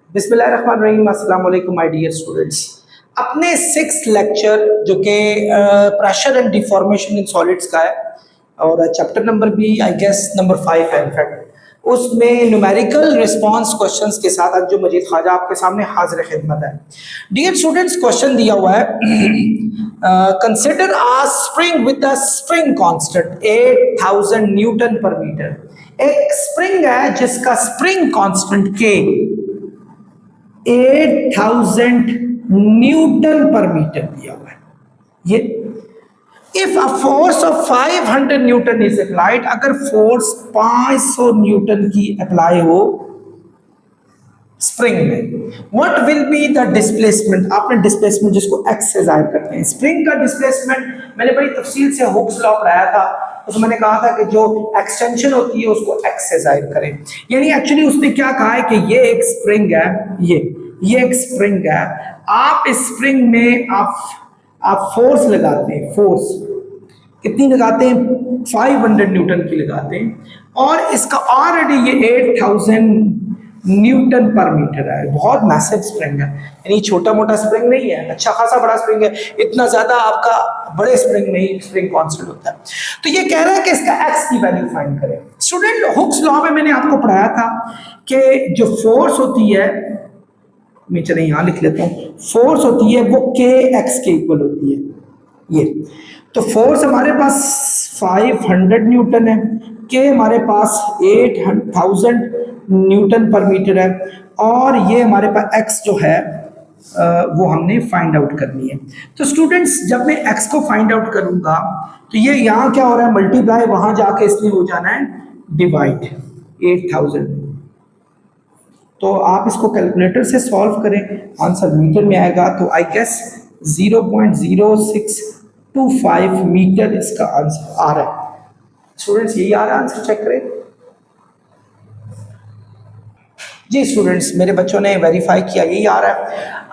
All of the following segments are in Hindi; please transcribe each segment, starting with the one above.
बिस्मिल्लाहिर्रहमानिर्रहीम, अस्सलाम वालेकुम माय डियर स्टूडेंट्स। अपने 6 लेक्चर जो कि pressure and deformation in solids का है और चैप्टर नंबर भी आई गेस नंबर 5 है इनफैक्ट, उसमें न्यूमेरिकल रिस्पांस क्वेश्चंस के साथ अंजुम मजीद ख्वाजा आपके सामने हाजिर खिदमत है। डियर स्टूडेंट्स, क्वेश्चन दिया हुआ है, consider a spring with a spring constant 8000 Newton पर मीटर। एक स्प्रिंग है जिसका स्प्रिंग कांस्टेंट के 8000 न्यूटन पर मीटर दिया हुआ है। ये if a force of 500 Newton is applied, अगर फोर्स 500 न्यूटन की अप्लाई हो स्प्रिंग में, what will be the displacement. आपने डिस्प्लेसमेंट जिसको एक्स से जाहिर करते हैं, स्प्रिंग का डिस्प्लेसमेंट मैंने बड़ी तफसील से हुक्स लॉ पढ़ाया था। उसमें मैंने कहा था कि जो एक्सटेंशन होती है उसको एक्स से जाहिर करें। यानी एक्चुअली उसने क्या कहा है कि ये एक स्प्रिंग है, ये एक स्प्रिंग है। आप इस स्प्रिंग में आप फोर्स लगाते हैं, फोर्स कितनी लगाते हैं? 500 न्यूटन की लगाते हैं और इसका ऑलरेडी ये 8000 न्यूटन पर मीटर है। बहुत मैसिव स्प्रिंग है, यानी छोटा मोटा स्प्रिंग नहीं है, अच्छा खासा बड़ा स्प्रिंग है। इतना ज्यादा आपका बड़े स्प्रिंग नहीं स्प्रिंग कांस्टेंट होता है। तो ये कह रहा है कि इसका एक्स की वैल्यू फाइंड करें। स्टूडेंट, हुक्स लॉ में मैंने आपको पढ़ाया था कि जो फोर्स होती है, मैं चले यहां लिख लेता हूं, फोर्स होती है वो के एक्स के इक्वल होती है। ये तो फोर्स हमारे पास 500 न्यूटन है, के हमारे पास 8000 न्यूटन पर मीटर है और ये हमारे पास एक्स जो है वो हमने फाइंड आउट करनी है। तो स्टूडेंट्स, जब मैं एक्स को फाइंड आउट करूंगा तो ये यहाँ क्या हो रहा है, मल्टीप्लाई, वहां जाके इसलिए हो जाना है डिवाइड 8000। तो आप इसको कैलकुलेटर से सॉल्व करें, आंसर मीटर में आएगा। तो आई गेस 0.0625 मीटर इसका आंसर आ रहा है। स्टूडेंट्स, यही आ रहा है आंसर, चेक करें जी। स्टूडेंट्स, मेरे बच्चों ने वेरीफाई किया, यही आ रहा है।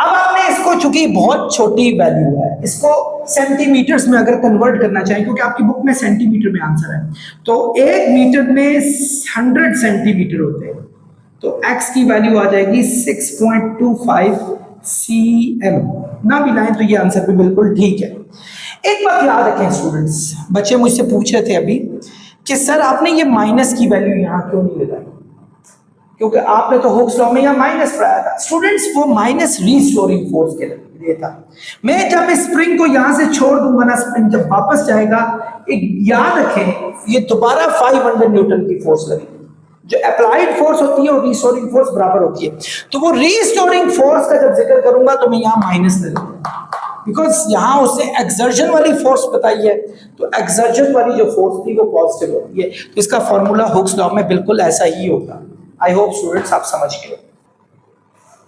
अब आपने इसको, चूंकि बहुत छोटी वैल्यू है, इसको सेंटीमीटर्स में अगर कन्वर्ट करना चाहिए, क्योंकि आपकी बुक में सेंटीमीटर में आंसर है, तो 1 मीटर में 100 सेंटीमीटर होते हैं। तो x की वैल्यू आ जाएगी 6.25 cm। ना भी लाएं तो ये आंसर भी बिल्कुल ठीक है। एक बात याद रखें स्टूडेंट्स, बच्चे मुझसे पूछ रहे थे अभी कि सर आपने ये माइनस की वैल्यू यहाँ क्यों नहीं लगाई, क्योंकि आपने तो हुक्स लॉ में यहाँ माइनस पढ़ाया था। स्टूडेंट्स, वो माइनस रीस्टोरिंग फोर्स के लिए था। मैं जब इस स्प्रिंग को यहां से छोड़ दूंगा ना, स्प्रिंग जब वापस जाएगा, एक याद रखें, ये दोबारा 500 न्यूटन की फोर्स लगेगी। जो अप्लाइड फोर्स होती है और रीस्टोरिंग फोर्स बराबर होती है। तो वो रीस्टोरिंग फोर्स का जब जिक्र करूंगा तो मैं यहाँ माइनस ले लूंगा, बिकॉज यहाँ उसने एक्सर्जन वाली फोर्स बताई है, तो एक्सर्जन वाली जो फोर्स थी वो पॉजिटिव होती है। तो इसका फॉर्मूला हुक्स लॉ में बिल्कुल ऐसा ही होगा। आई होप स्टूडेंट्स आप समझ गए।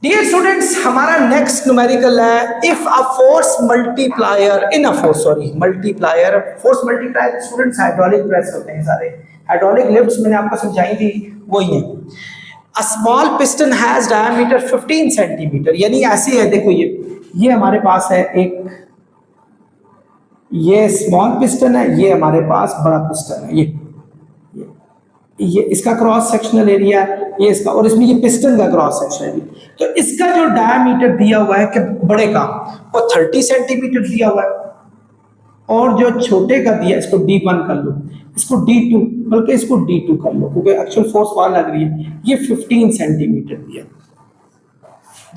डियर स्टूडेंट्स, हमारा नेक्स्ट न्यूमेरिकल है if a force multiplier in a force, multiplier, force multiplier students hydraulic press होते हैं सारे। हाइड्रोलिक लिफ्ट्स मैंने आपको समझाई थी, वही है। A small piston has diameter 15 centimetre, यानी ऐसे है, देखो ये हमारे पास है एक, ये स्मॉल पिस्टन है, ये हमारे पास बड़ा पिस्टन है, ये इसका क्रॉस सेक्शनल एरिया है, ये इसका, और इसमें ये पिस्टन का क्रॉस सेक्शनल एरिया। तो इसका जो डायमीटर दिया हुआ है कि बड़े का, वो 30 सेंटीमीटर दिया हुआ है, और जो छोटे का दिया, इसको D1 कर लो, इसको D2, बल्कि इसको D2 कर लो, क्योंकि एक्चुअल फोर्स वहां लग रही है। ये 15 सेंटीमीटर दिया।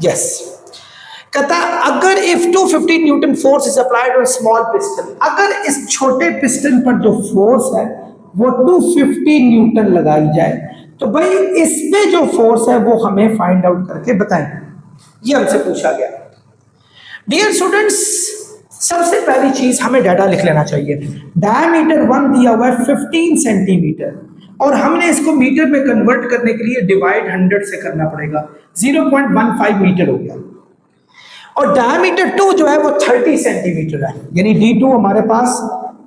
यस, कहता अगर if 250 Newton force is applied on small piston, अगर इस छोटे पिस्टन पर जो फोर्स है वो 250 न्यूटन लगाई जाए, तो भाई इसमें जो फोर्स है वो हमें फाइंड आउट करके बताएं। ये हमसे पूछा गया। डियर स्टूडेंट्स, सबसे पहली चीज हमें डाटा लिख लेना चाहिए। डायमीटर 1 दिया हुआ है 15 सेंटीमीटर, और हमने इसको मीटर में कन्वर्ट करने के लिए डिवाइड 100 से करना पड़ेगा, 0.15 मीटर हो गया। और डायमीटर 2 जो है वो 30 सेंटीमीटर है, यानी D2 हमारे पास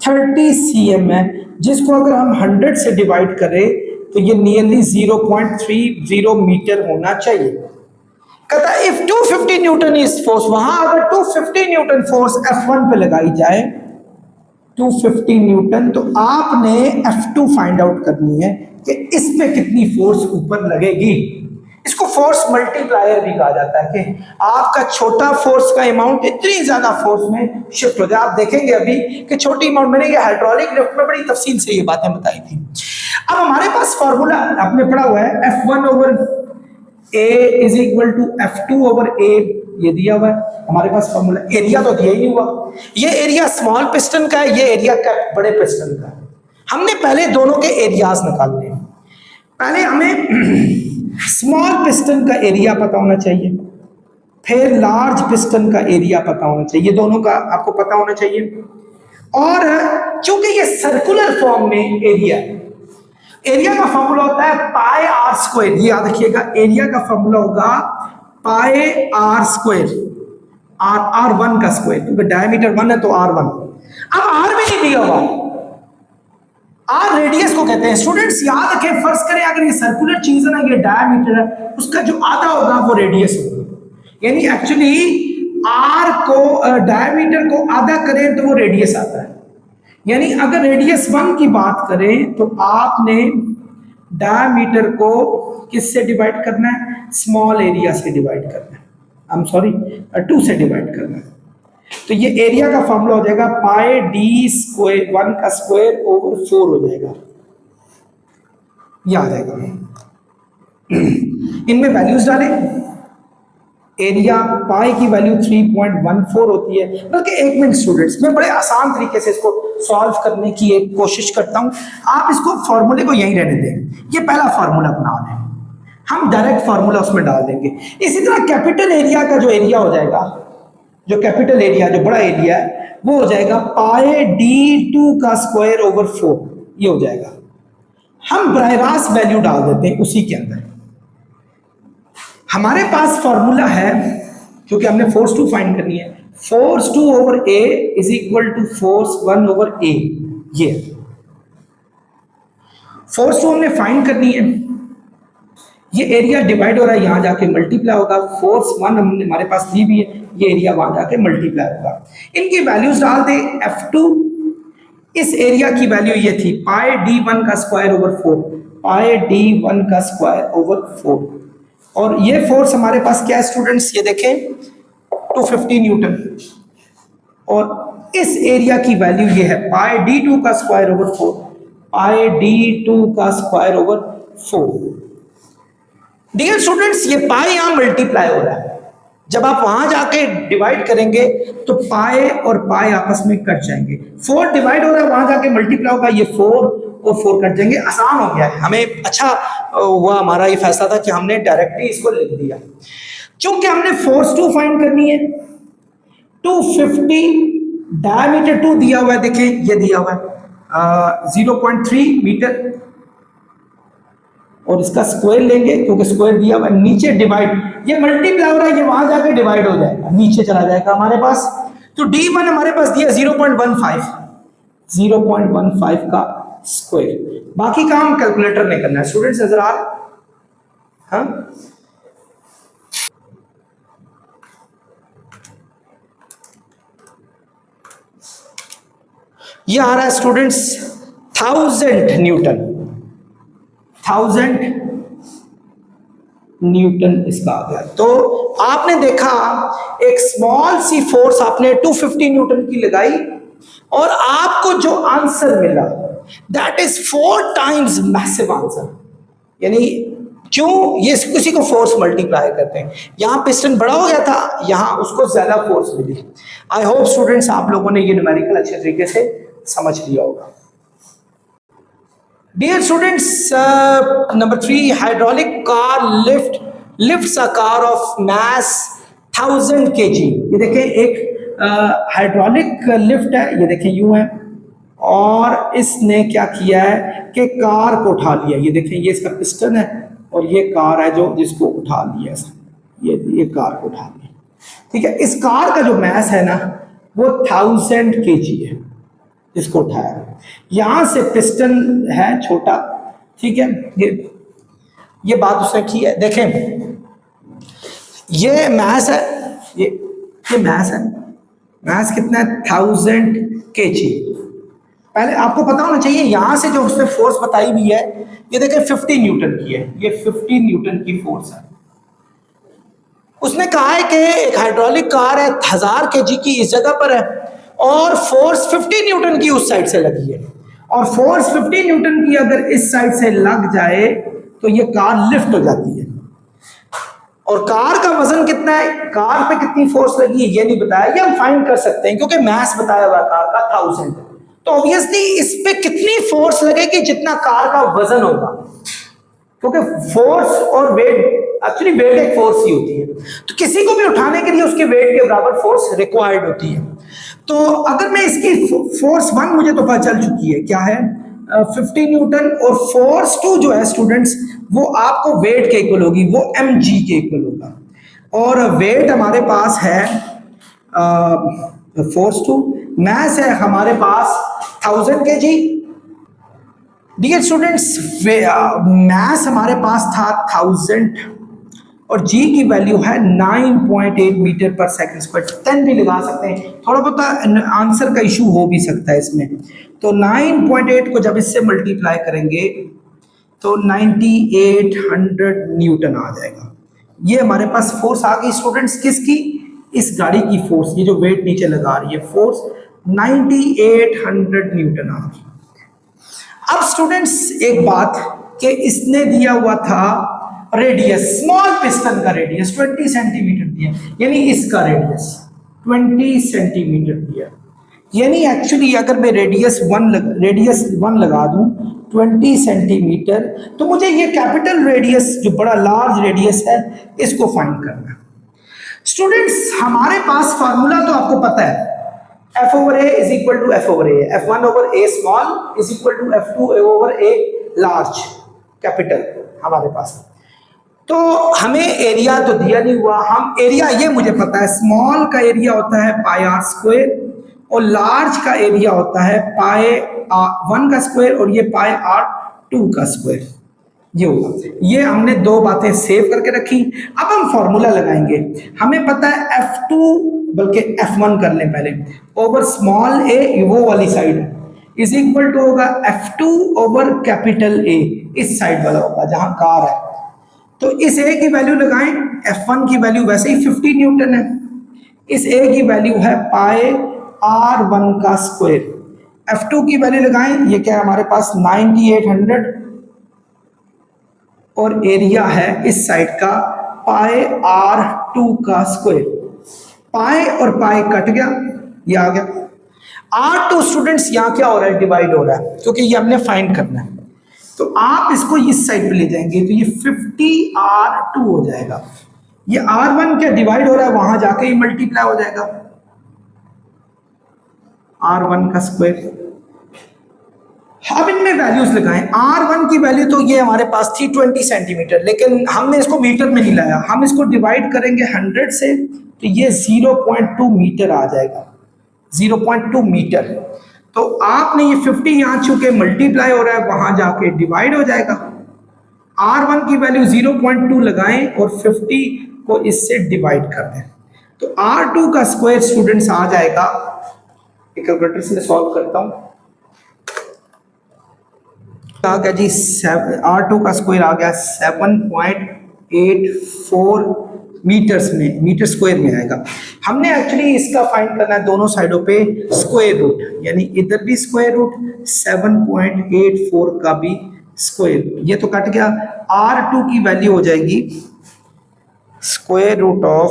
30 cm है, जिसको अगर हम 100 से डिवाइड करें तो ये नियरली 0.30 मीटर होना चाहिए। कहता इफ 250 न्यूटन इज फोर्स, वहां अगर 250 न्यूटन फोर्स F1 पे लगाई जाए, 250 न्यूटन, तो आपने F2 फाइंड आउट करनी है कि इस पे कितनी फोर्स ऊपर लगेगी। इसको फोर्स मल्टीप्लायर भी कहा जाता है कि आपका छोटा फोर्स का अमाउंट इतनी ज्यादा फोर्स में शिफ्ट हो जाए। आप देखेंगे अभी कि छोटी अमाउंट, मैंने ये हाइड्रोलिक लिफ्ट में बड़ी तफसील से ये बातें बताई थी। अब हमारे पास फॉर्मूला आपने पढ़ा हुआ है F1 over A is equal to F2 over A, ये दिया हुआ है हमारे पास फॉर्मूला। एरिया तो दिया ही नहीं हुआ, ये एरिया स्मॉल पिस्टन का है, ये एरिया का बड़े पिस्टन का है। हमने पहले दोनों के एरियाज निकालने हैं। पहले हमें स्मॉल पिस्टन का एरिया पता होना चाहिए, फिर लार्ज पिस्टन का एरिया पता होना चाहिए, दोनों का आपको पता होना चाहिए। और चूंकि ये सर्कुलर फॉर्म में एरिया है, एरिया का फॉर्मूला होता है पाई आर स्क्वायर, याद रखिएगा एरिया का फॉर्मूला होगा पाई आर स्क्वायर, आर वन का स्क्वायर, क्योंकि डायमीटर 1 है तो R1। अब आर भी नहीं दिया हुआ, आर रेडियस को कहते हैं। स्टूडेंट्स याद रखें, फर्ज करें अगर ये सर्कुलर चीज है ना, ये डायमीटर है, उसका जो आधा होगा वो रेडियस होगा। यानी एक्चुअली आर को डायमीटर को आधा करें तो वो रेडियस आता है। यानी अगर रेडियस 1 की बात करें तो आपने डायमीटर को किससे डिवाइड करना है? स्मॉल एरिया से डिवाइड करना है, आई एम सॉरी 2 से डिवाइड करना है। तो ये एरिया का फॉर्मूला हो जाएगा पाई डी स्क्वायर 1 का स्क्वायर ओवर 4 हो जाएगा, ये आ जाएगा। इनमें वैल्यूज डालें, एरिया पाई की वैल्यू 3.14 होती है। बल्कि एक मिनट स्टूडेंट्स, मैं बड़े आसान तरीके से इसको सॉल्व करने की एक कोशिश करता हूं, आप इसको फॉर्मूले को यहीं रहने दें। ये पहला फॉर्मूला बना लें, हम डायरेक्ट फॉर्मूला उसमें डाल देंगे। इसी तरह कैपिटल एरिया का जो एरिया हो जाएगा, जो कैपिटल एरिया जो बड़ा एरिया है वो हो जाएगा पाई D2 का स्क्वायर ओवर 4, ये हो जाएगा। हम बराह रास्त वैल्यू डाल देते हैं उसी के अंदर। हमारे पास फॉर्मूला है, क्योंकि हमने फोर्स 2 फाइंड करनी है, force 2 over A is equal to force 1 over A। ये फोर्स 2 हमने फाइंड करनी है, ये एरिया डिवाइड हो रहा है, यहां जाके मल्टीप्लाई होगा। फोर्स 1 हमने हमारे पास दी भी है, ये एरिया वहां जाके मल्टीप्लाई होगा। इनकी वैल्यूज डाल दे। F2 इस एरिया की वैल्यू ये थी पाई D1 का स्क्वायर ओवर 4, पाई D1 का स्क्वायर ओवर 4। और ये फोर्स हमारे पास क्या है स्टूडेंट्स, ये देखें 250 न्यूटन। और इस एरिया की वैल्यू ये है पाई D2 का स्क्वायर ओवर 4, पाई D2 का स्क्वायर ओवर 4। डियर स्टूडेंट्स, ये पाई यहां मल्टीप्लाई हो रहा है, जब आप वहां जाके डिवाइड करेंगे तो पाई और पाई आपस में कट जाएंगे। 4 डिवाइड हो रहा है, वहां जाके मल्टीप्लाई होगा, ये 4 और 4 कट जाएंगे। आसान हो गया है, हमें अच्छा हुआ हमारा ये फैसला था कि हमने डायरेक्टली इसको लिख दिया। चूंकि हमने फोर्स 2 फाइंड करनी है, 250 डायमीटर 2 दिया हुआ है, देखिए ये दिया हुआ है 0.3 मीटर, और इसका स्क्वायर लेंगे क्योंकि स्क्वायर दिया हुआ, नीचे डिवाइड, ये मल्टीप्लाई हो रहा है, ये वहां जाके डिवाइड हो जाएगा, नीचे चला जाएगा हमारे पास। तो D1 हमारे पास दिया 0.15 का स्क्वायर। बाकी काम कैलकुलेटर ने करना है। स्टूडेंट्स नजर आ रहे? हाँ, ये आ रहा है स्टूडेंट्स 1000 न्यूटन, 1000 न्यूटन इसका आ गया। तो आपने देखा एक स्मॉल सी फोर्स आपने 250 न्यूटन की लगाई और आपको जो आंसर मिला that is 4 times massive answer. यानी क्यों? ये किसी को फोर्स मल्टीप्लाई करते हैं, यहां पिस्टन बड़ा हो गया था, यहां उसको ज्यादा फोर्स मिली। आई होप स्टूडेंट्स आप लोगों ने ये न्यूमेरिकल अच्छे तरीके से समझ लिया होगा। Dear students, number 3, hydraulic car lifts a car of mass 1000 kg। ये देखें एक हाइड्रोलिक लिफ्ट है, ये देखें यूं है, और इसने क्या किया है कि कार को उठा लिया। ये देखें ये इसका पिस्टन है और ये कार है जो जिसको उठा लिया, ये कार को उठा लिया। ठीक है, इस कार का जो मैस है ना वो 1000 kg है, इसको उठाया। यहां से पिस्टन है छोटा, ठीक है, ये बात उसने की है। देखें ये मैस है, ये मैस है, मैस कितना है 1000 kg। पहले आपको पता होना चाहिए यहां से जो उसने फोर्स बताई हुई है, ये देखें 50 न्यूटन की है, ये 50 न्यूटन की फोर्स है। उसने कहा है कि एक हाइड्रोलिक कार है 1000 kg की इस जगह पर है और फोर्स 50 न्यूटन की उस साइड से लगी है, और फोर्स 50 न्यूटन की अगर इस साइड से लग जाए तो ये कार लिफ्ट हो जाती है। और कार का वजन कितना है, कार पे कितनी फोर्स लगी है ये नहीं बताया, ये हम फाइंड कर सकते हैं क्योंकि मास बताया हुआ कार का 1000। तो ऑब्वियसली इस पे कितनी फोर्स लगेगी जितना कार का वजन होगा, क्योंकि फोर्स और वेट, एक्चुअली वेट एक फोर्स ही होती है, तो किसी को भी उठाने के लिए उसके वेट के बराबर फोर्स रिक्वायर्ड होती है। तो अगर मैं इसकी फोर्स 1 मुझे तो पता चल चुकी है क्या है 50 न्यूटन, और फोर्स 2 जो है स्टूडेंट्स वो आपको वेट के इक्वल होगी, वो mg के इक्वल होगा, और वेट हमारे पास है फोर्स 2, मास है हमारे पास 1000 kg। डियर स्टूडेंट्स मास हमारे पास था 1000 और g की वैल्यू है 9.8 मीटर पर सेकंड स्क्वायर, 10 भी लगा सकते हैं, थोड़ा बहुत आंसर का इशू हो भी सकता है इसमें। तो 9.8 को जब इससे मल्टीप्लाई करेंगे तो 9800 न्यूटन आ जाएगा। ये हमारे पास फोर्स आ गई स्टूडेंट्स, किसकी, इस गाड़ी की फोर्स, ये जो वेट नीचे लगा रही है फोर्स 9800 न्यूटन आ गई। अब स्टूडेंट्स एक बात कि इसने दिया हुआ था रेडियस, स्मॉल पिस्टन का रेडियस 20 सेंटीमीटर दिया, यानी इसका रेडियस 20 सेंटीमीटर दिया, यानी एक्चुअली अगर मैं रेडियस 1 लगा दूं 20 सेंटीमीटर, तो मुझे ये कैपिटल रेडियस जो बड़ा लार्ज रेडियस है इसको फाइंड करना है। स्टूडेंट्स हमारे पास फार्मूला तो आपको पता है, F/A is equal to F/A, F1/A small is equal to F2/A large, capital हमारे पास। तो हमें एरिया तो दिया नहीं हुआ, हम एरिया ये मुझे पता है, स्मॉल का एरिया होता है पाई आर स्क्वायर और लार्ज का एरिया होता है पाई R1 का स्क्वायर और ये पाई R2 का स्क्वायर, ये होगा। ये हमने दो बातें सेव करके रखी। अब हम फॉर्मूला लगाएंगे, हमें पता है F2 बल्कि F1 कर लें पहले, ओवर स्मॉल ए वो वाली साइड इज इक्वल टू होगा F2 ओवर कैपिटल ए, इस साइड वाला होगा जहां कार है। तो इस ए की वैल्यू लगाएं, F1 की वैल्यू वैसे ही 50 न्यूटन है, इस ए की वैल्यू है पाई R1 का स्क्वायर, F2 की वैल्यू लगाएं, ये क्या है हमारे पास 9800 और एरिया है इस साइड का पाई R2 का स्क्वायर, पाई और पाई कट गया, ये आ गया R2। स्टूडेंट्स यहाँ क्या हो रहा है, डिवाइड हो रहा है क्योंकि ये हमने फाइंड करना है, तो आप इसको इस साइड पे ले जाएंगे तो ये 50R2 हो जाएगा, ये R1 क्या डिवाइड हो रहा है वहां जाके ही मल्टीप्लाई हो जाएगा R1 का स्क्वायर। अब इनमें वैल्यूज लगाएं, R1 की वैल्यू तो ये हमारे पास थी 20 सेंटीमीटर, लेकिन हमने इसको मीटर में नहीं लाया, हम इसको डिवाइड करेंगे 100 से तो ये 0.2 मीटर आ जाएगा, 0.2 मीटर। तो आपने ये 50 यहाँ चूंकि मल्टीप्लाई हो रहा है वहां जाके डिवाइड हो जाएगा, R1 की वैल्यू 0.2 लगाएं और 50 को इससे डिवाइड कर दें, तो R2 का स्क्वायर स्टूडेंट्स आ जाएगा, एक कैलकुलेटर से सॉल्व करता हूं, आ गया जी R2 का स्क्वायर आ गया 7.84 मीटर्स में, मीटर स्क्वायर में आएगा। हमने एक्चुअली इसका फाइंड करना है दोनों साइडों पे स्क्वायर रूट, यानी इधर भी स्क्वायर रूट 7.84 का भी स्क्वायर, ये तो कट गया। R2 की वैल्यू हो जाएगी स्क्वायर रूट ऑफ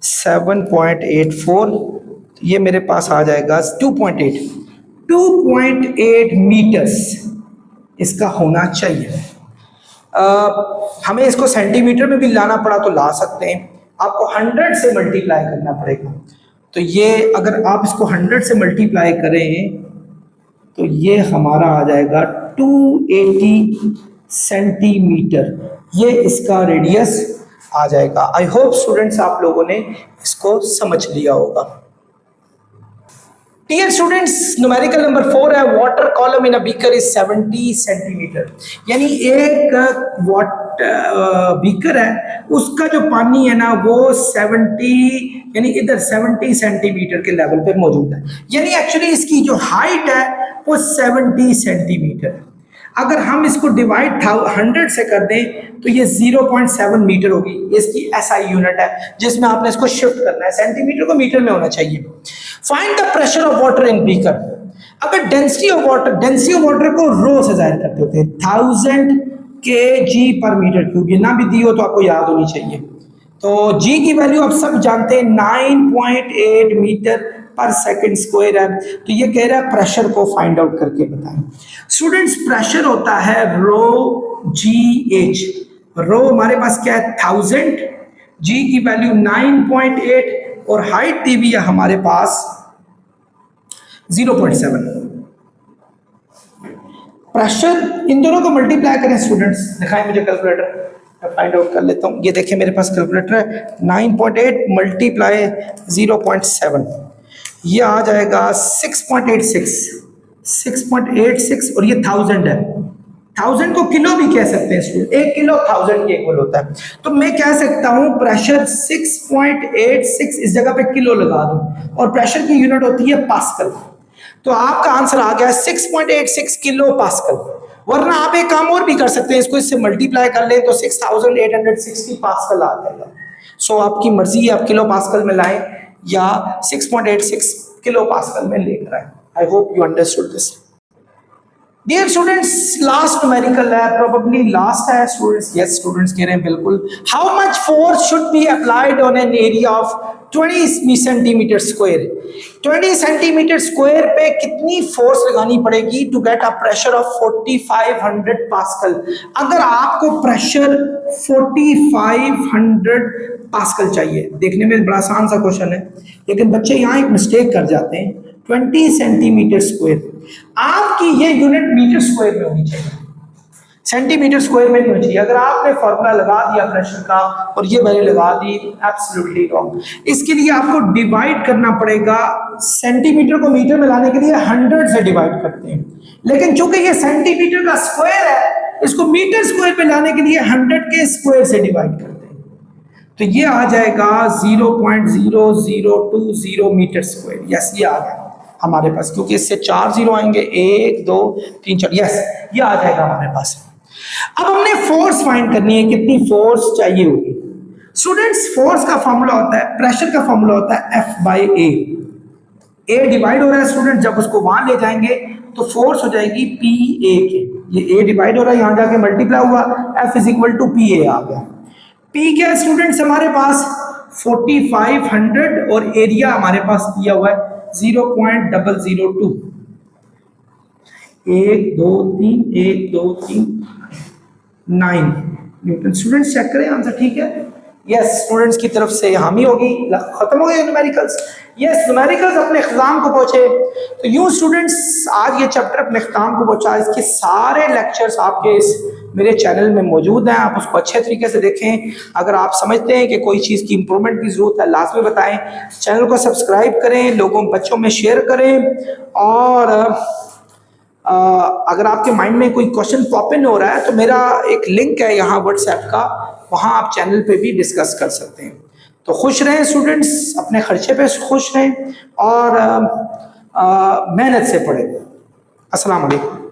7.84, ये मेरे पास आ जाएगा 2.8 मीटर्स इसका होना चाहिए। हमें इसको सेंटीमीटर में भी लाना पड़ा तो ला सकते हैं, आपको 100 से मल्टीप्लाई करना पड़ेगा, तो ये अगर आप इसको 100 से मल्टीप्लाई करें तो ये हमारा आ जाएगा 280 सेंटीमीटर, ये इसका रेडियस आ जाएगा। आई होप स्टूडेंट्स आप लोगों ने इसको समझ लिया होगा। डियर स्टूडेंट्स न्यूमेरिकल नंबर 4 है, water column in a beaker is 70 centimetre, यानी एक बीकर है उसका जो पानी है ना वो 70 यानी इधर 70 सेंटीमीटर के लेवल पे मौजूद है, यानी एक्चुअली इसकी जो हाइट है वो 70 सेंटीमीटर है। अगर हम इसको डिवाइड 100 से कर दें तो ये 0.7 मीटर होगी। इसकी एसआई यूनिट है जिसमें आपने इसको शिफ्ट करना है, सेंटीमीटर को मीटर में होना चाहिए। Find the pressure of water in beaker. अगर डेंसिटी ऑफ वाटर को रो से जाहिर करते होते हैं, 1000 kg पर मीटर क्यूब। ये ना भी दी हो तो आपको याद होनी चाहिए। तो जी की वैल्यू आप सब जानते हैं 9.8 मीटर पर सेकंड स्क्वायर है। तो ये कह रहा है प्रेशर को फाइंड आउट करके बताएं। स्टूडेंट्स प्रेशर होता है रो जी एच। रो हमारे पास क्या है 1000, जी की वैल्यू 9.8 और हाइट दी हुई है हमारे पास 0.7। प्रेशर इन दोनों को मल्टीप्लाई करें स्टूडेंट्स, दिखाएं मुझे कैलकुलेटर, मैं फाइंड आउट कर लेता हूं। ये देखिए मेरे पास कैलकुलेटर है, 9.8 मल्टीप्लाई 0.7, ये आ जाएगा 6.86 और ये 1000 है। 1000 को किलो भी कह सकते हैं स्टूडेंट, 1 किलो 1000 के इक्वल होता है। तो मैं कह सकता हूं प्रेशर 6.86, इस जगह पे किलो लगा दूं और प्रेशर की यूनिट होती है पास्कल। तो आपका आंसर आ गया 6.86 किलो पास्कल। वरना आप एक काम और भी कर सकते हैं, इसको इससे मल्टीप्लाई कर लें तो 6860 पास्कल आ जाएगा। सो आपकी मर्जी है, आप किलो पास्कल में लाएं या 6.86 किलो पास्कल में लेकर आए। I hope you understood this. Dear students, last numerical है, प्रोबेबली लास्ट है स्टूडेंट्स। यस स्टूडेंट्स कह रहे हैं बिल्कुल। How much force should be applied on an area of 20 centimeter square. 20 centimeter square पे कितनी फोर्स लगानी पड़ेगी to get a pressure of 4500 pascal. अगर आपको प्रेशर 4500 पास्कल चाहिए, देखने में बड़ा आसान सा क्वेश्चन है, लेकिन बच्चे यहाँ एक मिस्टेक कर जाते हैं। 20 सेंटीमीटर स्क्वायर, आपकी ये यूनिट मीटर स्क्वायर में होनी चाहिए, सेंटीमीटर स्क्वायर में नहीं होनी चाहिए। अगर आपने फॉर्मूला लगा दिया प्रेशर का और ये वैल्यू लगा दी, एब्सोल्युटली रॉन्ग। इसके लिए आपको डिवाइड करना पड़ेगा, सेंटीमीटर को मीटर में लाने के लिए 100 से डिवाइड करते हैं, लेकिन चूंकि ये सेंटीमीटर का स्क्वायर है, इसको मीटर स्क्वायर पे लाने के लिए 100 के स्क्वायर से डिवाइड करते हैं। तो ये आ जाएगा 0.0020 मीटर स्क्वायर। यस, ये आ गया हमारे पास, क्योंकि इससे 4 जीरो आएंगे, 1 2 3 4, यस ये आ जाएगा हमारे पास। अब हमने फोर्स फाइंड करनी है, कितनी फोर्स चाहिए होगी। स्टूडेंट्स फोर्स का फॉर्मूला होता है, प्रेशर का फॉर्मूला होता है F/A। ए डिवाइड हो रहा है स्टूडेंट, जब उसको वहां ले जाएंगे तो फोर्स हो जाएगी PA के। ये A डिवाइड हो रहा है, यहां जाके मल्टीप्लाई हुआ, F = PA आ गया। P क्या है स्टूडेंट्स हमारे पास 4500 और एरिया हमारे पास दिया हुआ है 0.002। 1 2 3 9 न्यूटन। स्टूडेंट्स चेक करें आंसर ठीक है। यस स्टूडेंट्स की तरफ से हामी होगी, खत्म हो गए न्यूमेरिकल्स। यस न्यूमेरिकल्स अपने इख्तिताम को पहुंचे। तो यूं स्टूडेंट्स आज ये चैप्टर अपने इख्तिताम को पहुंचा। इसके सारे लेक्चर्स आपके इस मेरे चैनल में मौजूद हैं, आप उसको अच्छे तरीके से देखें। अगर आप समझते हैं कि कोई चीज़ की इंप्रूवमेंट की ज़रूरत है, लाजमी बताएं। चैनल को सब्सक्राइब करें, लोगों बच्चों में शेयर करें। और अगर आपके माइंड में कोई क्वेश्चन पॉप इन हो रहा है तो मेरा एक लिंक है यहाँ व्हाट्सएप का, वहाँ आप चैनल पे भी डिस्कस कर सकते हैं। तो खुश रहें स्टूडेंट्स, अपने खर्चे पे खुश रहें और मेहनत से पढ़ें। अस्सलाम वालेकुम।